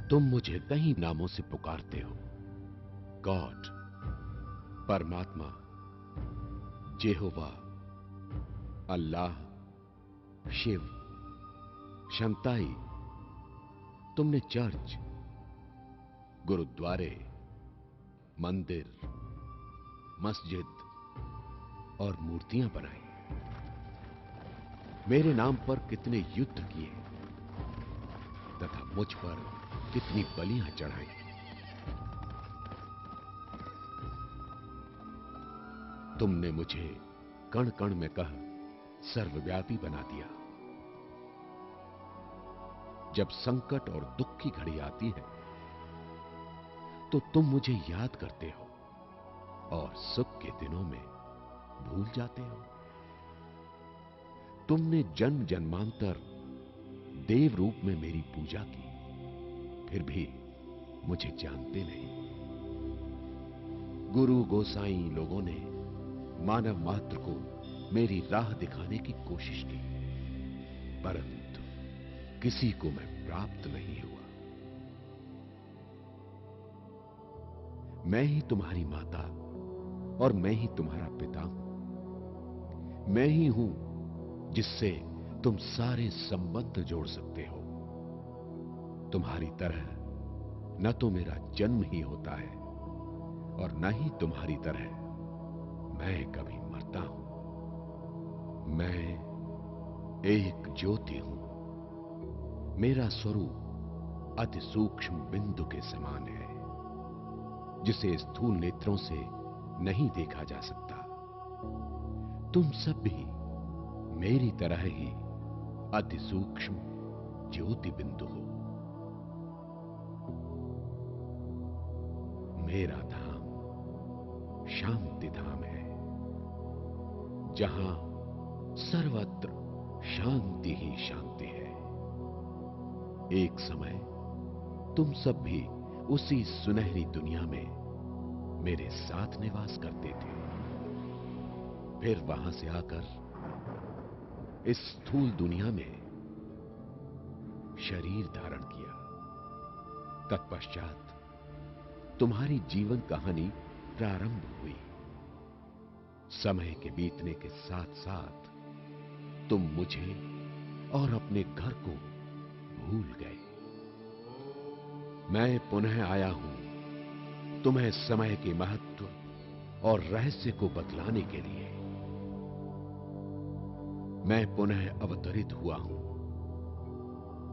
तुम मुझे कई नामों से पुकारते हो। गॉड, परमात्मा, जेहोवा, अल्लाह, शिव, शंताई। तुमने चर्च, गुरुद्वारे, मंदिर, मस्जिद और मूर्तियां बनाई। मेरे नाम पर कितने युद्ध किए तथा मुझ पर कितनी बलियां चढ़ाई। तुमने मुझे कण कण में कह सर्वव्यापी बना दिया। जब संकट और दुख की घड़ी आती है तो तुम मुझे याद करते हो और सुख के दिनों में भूल जाते हो। तुमने जन्म जन्मांतर देव रूप में मेरी पूजा की, फिर भी मुझे जानते नहीं। गुरु गोसाई लोगों ने मानव मात्र को मेरी राह दिखाने की कोशिश की, परंतु किसी को मैं प्राप्त नहीं हुआ। मैं ही तुम्हारी माता और मैं ही तुम्हारा पिता हूं। मैं ही हूं जिससे तुम सारे संबंध जोड़ सकते हो। तुम्हारी तरह न तो मेरा जन्म ही होता है और न ही तुम्हारी तरह मैं कभी मरता हूं। मैं एक ज्योति हूं। मेरा स्वरूप अति सूक्ष्म बिंदु के समान है, जिसे स्थूल नेत्रों से नहीं देखा जा सकता। तुम सब भी मेरी तरह ही अति सूक्ष्म ज्योति बिंदु हो। मेरा धाम शांति धाम है, जहां सर्वत्र शांति ही शांति है। एक समय तुम सब भी उसी सुनहरी दुनिया में मेरे साथ निवास करते थे। फिर वहां से आकर इस स्थूल दुनिया में शरीर धारण किया। तत्पश्चात तुम्हारी जीवन कहानी प्रारंभ हुई। समय के बीतने के साथ साथ तुम मुझे और अपने घर को भूल गए। मैं पुनः आया हूं तुम्हें समय के महत्व और रहस्य को बतलाने के लिए। मैं पुनः अवतरित हुआ हूं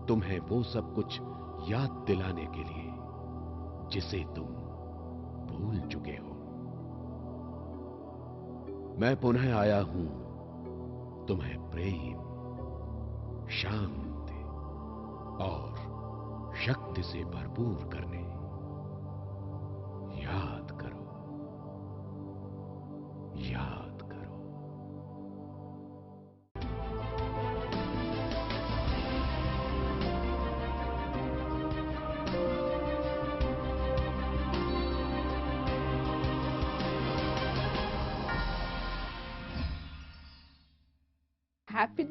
तुम्हें वो सब कुछ याद दिलाने के लिए जिसे तुम भूल चुके हो। मैं पुनः आया हूं तुम्हें प्रेम, शांति और शक्ति से भरपूर करने। याद करो, याद करो। Happy